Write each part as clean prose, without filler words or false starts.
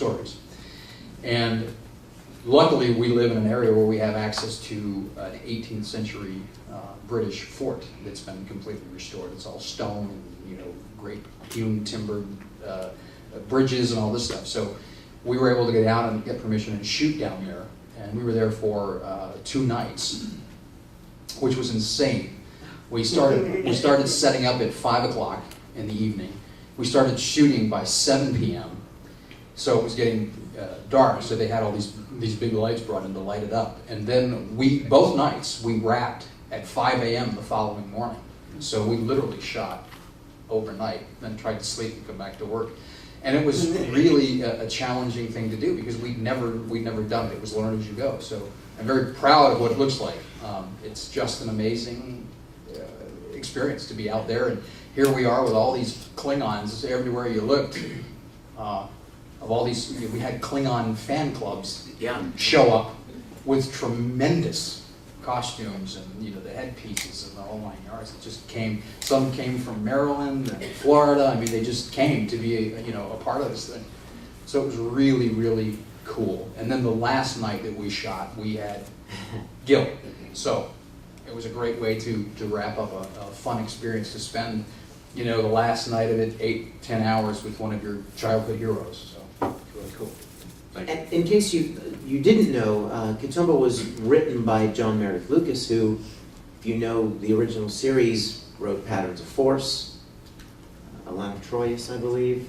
stories. And luckily, we live in an area where we have access to an 18th century British fort that's been completely restored. It's all stone and great hewn timber bridges and all this stuff. So we were able to get out and get permission and shoot down there. And we were there for 2 nights, which was insane. We started setting up at 5 o'clock in the evening. We started shooting by 7 p.m. So it was getting dark, so they had all these big lights brought in to light it up. And then both nights, we wrapped at 5 a.m. the following morning. So we literally shot overnight, then tried to sleep and come back to work. And it was really a challenging thing to do because we'd never done it. It was learn as you go. So I'm very proud of what it looks like. It's just an amazing experience to be out there. And here we are with all these Klingons everywhere you looked. Of all these, we had Klingon fan clubs show up with tremendous costumes and the headpieces and the whole 9 yards. It just came. Some came from Maryland and Florida. I mean, they just came to be a part of this thing. So it was really, really cool. And then the last night that we shot, we had Gil. So it was a great way to wrap up a fun experience to spend the last night of it 8-10 hours with one of your childhood heroes. So it's really cool. And in case you didn't know, Katoomba was written by John Meredith Lucas, who, if you know the original series, wrote Patterns of Force, Atlanta Troyes, I believe,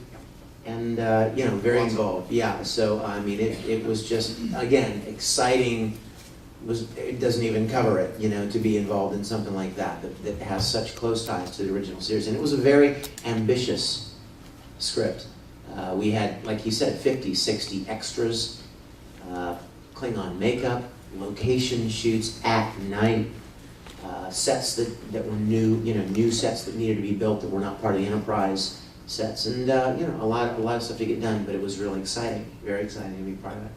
and very involved. Yeah, so I mean, it was just, again, exciting. It doesn't even cover it, to be involved in something like that has such close ties to the original series. And it was a very ambitious script. We had, like he said, 50, 60 extras, Klingon makeup, location shoots at night, sets that were new sets that needed to be built that were not part of the Enterprise sets, and a lot of stuff to get done. But it was really exciting, very exciting to be part of it.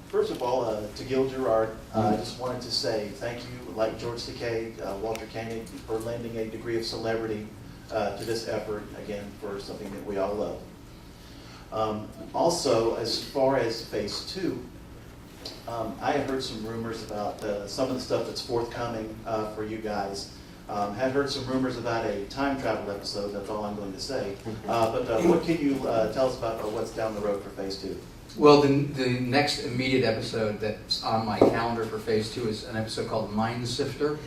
First of all, to Gil Gerard, I just wanted to say thank you, like George Takei, Walter Koenig, for lending a degree of celebrity to this effort, again, for something that we all love. Also, as far as Phase 2, I have heard some rumors about some of the stuff that's forthcoming for you guys. Had heard some rumors about a time travel episode, that's all I'm going to say. But what can you tell us about what's down the road for Phase 2? Well, the next immediate episode that's on my calendar for Phase 2 is an episode called Mind Sifter.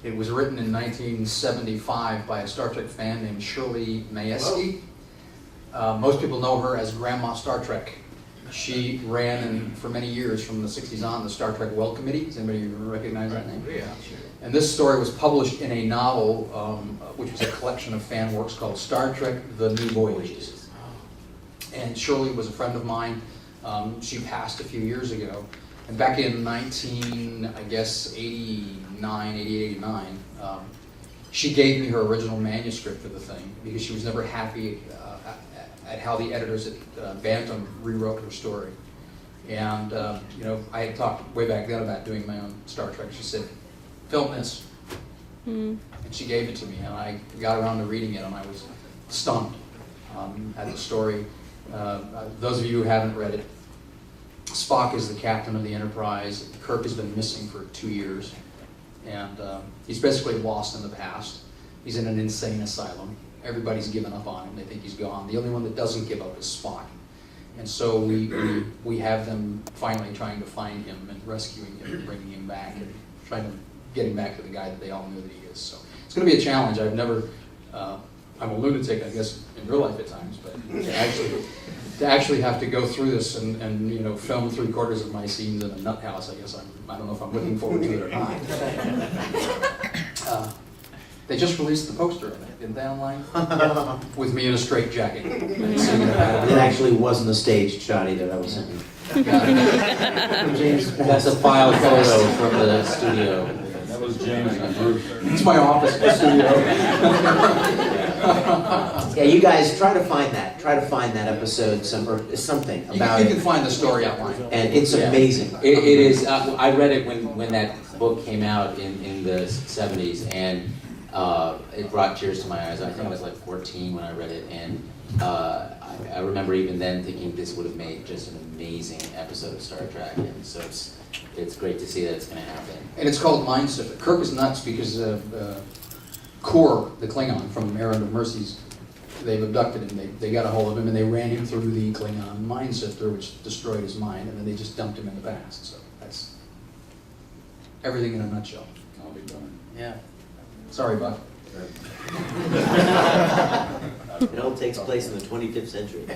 It was written in 1975 by a Star Trek fan named Shirley Mayeski. Most people know her as Grandma Star Trek. She ran for many years, from the 60s on, the Star Trek Well Committee. Does anybody recognize that name? Yeah, sure. And this story was published in a novel, which was a collection of fan works called Star Trek: The New Voyages. And Shirley was a friend of mine. She passed a few years ago. And back in 89, 89, she gave me her original manuscript for the thing because she was never happy at how the editors at Bantam rewrote her story. And I had talked way back then about doing my own Star Trek. She said, "Film this." And she gave it to me, and I got around to reading it, and I was stunned at the story. Those of you who haven't read it, Spock is the captain of the Enterprise. Kirk has been missing for 2 years, and he's basically lost in the past. He's in an insane asylum. Everybody's given up on him. They think he's gone. The only one that doesn't give up is Spock. And so we have them finally trying to find him and rescuing him and bringing him back and trying to get him back to the guy that they all knew that he is. So it's going to be a challenge. I'm a lunatic, I guess, in real life at times, but to actually have to go through this and film 3/4 of my scenes in a nut house, I guess I don't know if I'm looking forward to it or not. They just released the poster of it, didn't they, online? With me in a straight jacket. It actually wasn't a staged shot either, that was something. That's a file photo from the studio. That was James and Bruce. It's my office studio. Yeah, you guys try to find that. Try to find that episode, something about You it. can find the story outline. And it's amazing. It is. I read it when that book came out in the 70s, and it brought tears to my eyes. I think I was like 14 when I read it, and I remember even then thinking this would have made just an amazing episode of Star Trek, and so it's great to see that it's going to happen. And it's called Mindset. Kirk is nuts because Kor, the Klingon from Errand of Mercies, they've abducted him. They got a hold of him and they ran him through the Klingon mind sifter, which destroyed his mind, and then they just dumped him in the past. So that's everything in a nutshell. I'll be done. Yeah. Sorry, Buck. It all takes place in the 25th century. May,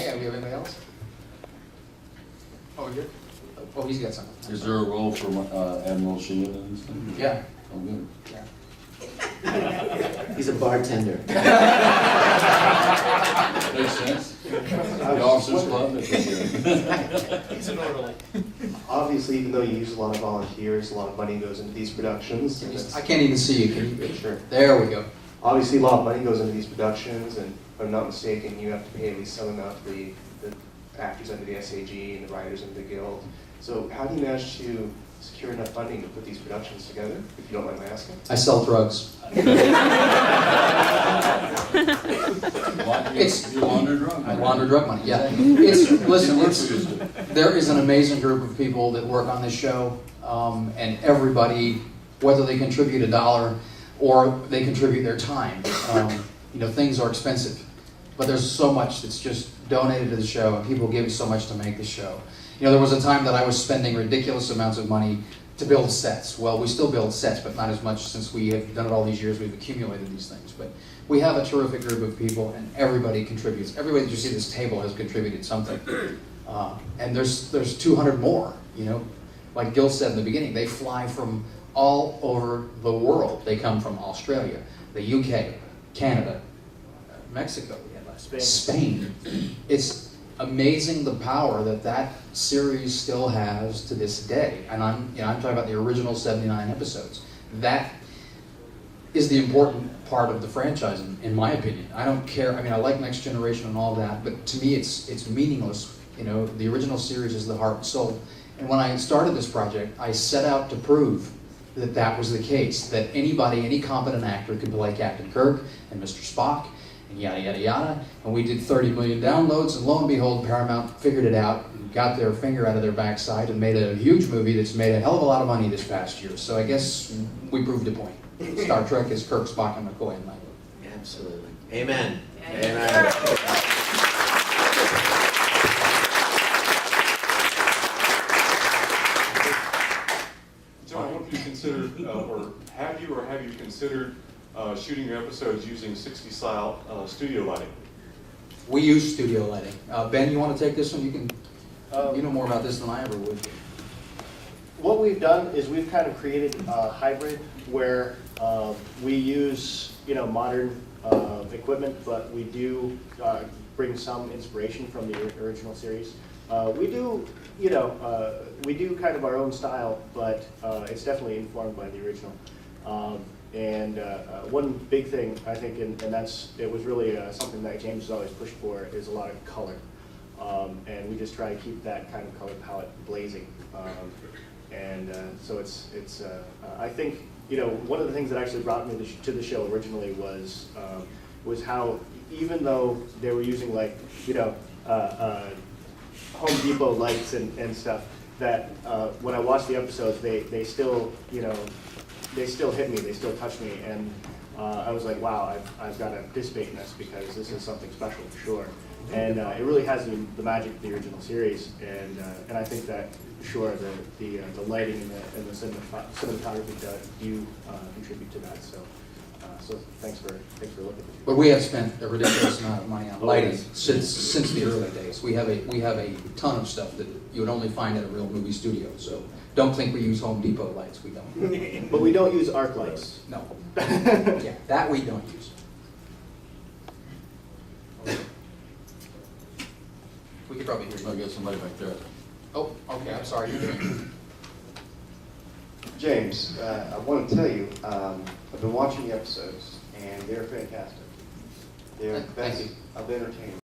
have you have anybody else? Oh, you're? Oh, he's got something. Is there a role for Admiral Sheehan in this thing? Yeah. Oh, good. Yeah. He's a bartender. Makes sense. The officers club, that's good. He's an orderly. Obviously, even though you use a lot of volunteers, a lot of money goes into these productions. and it's- I can't even see you. Can you? Sure. There we go. Obviously, a lot of money goes into these productions, and if I'm not mistaken, you have to pay at least some amount to the actors under the SAG and the writers under the Guild. So how do you manage to secure enough funding to put these productions together, if you don't mind my asking? I sell drugs. You launder drug. I launder drug money. Yeah. Listen, there is an amazing group of people that work on this show, and everybody, whether they contribute $1 or they contribute their time, things are expensive, but there's so much that's just donated to the show, and people give so much to make the show. There was a time that I was spending ridiculous amounts of money to build sets. Well, we still build sets, but not as much since we have done it all these years. We've accumulated these things. But we have a terrific group of people, and everybody contributes. Everybody that you see at this table has contributed something. And there's 200 more, Like Gil said in the beginning, they fly from all over the world. They come from Australia, the UK, Canada, Mexico, Spain. It's amazing the power that series still has to this day. And I'm talking about the original 79 episodes. That is the important part of the franchise, in my opinion. I don't care. I like Next Generation and all that, but to me, it's meaningless. The original series is the heart and soul. And when I started this project, I set out to prove that was the case. That any competent actor could play Captain Kirk and Mr. Spock, and yada, yada, yada. And we did 30 million downloads, and lo and behold, Paramount figured it out, got their finger out of their backside, and made a huge movie that's made a hell of a lot of money this past year. So I guess we proved a point. Star Trek is Kirk, Spock, and McCoy and Knight. Absolutely. Amen. Amen. John, I wonder if you considered, or have you considered shooting your episodes using 60 style studio lighting? We use studio lighting. Ben, you want to take this one? You know more about this than I ever would. What we've done is we've kind of created a hybrid where we use modern equipment, but we do bring some inspiration from the original series. We do kind of our own style, but it's definitely informed by the original. And one big thing I think, and it was really something that James has always pushed for, is a lot of color. And we just try to keep that kind of color palette blazing. So it's I think one of the things that actually brought me to the show originally was how, even though they were using Home Depot lights and stuff, that when I watched the episodes, they still hit me, they still touch me, and I was like, wow, I've got to participate in this because this is something special for sure. And it really has the magic of the original series, and I think that sure the lighting and the cinematography do contribute to that. So thanks for looking. But we have spent a ridiculous amount of money on lighting since the early days. We have a ton of stuff that you would only find at a real movie studio. So don't think we use Home Depot lights. We don't. But we don't use arc lights. No. Yeah, that we don't use. We could probably hear you. I got somebody back there. Oh, okay. I'm sorry. James, I want to tell you, I've been watching the episodes, and they're fantastic. They're the Thank best you. of entertainment.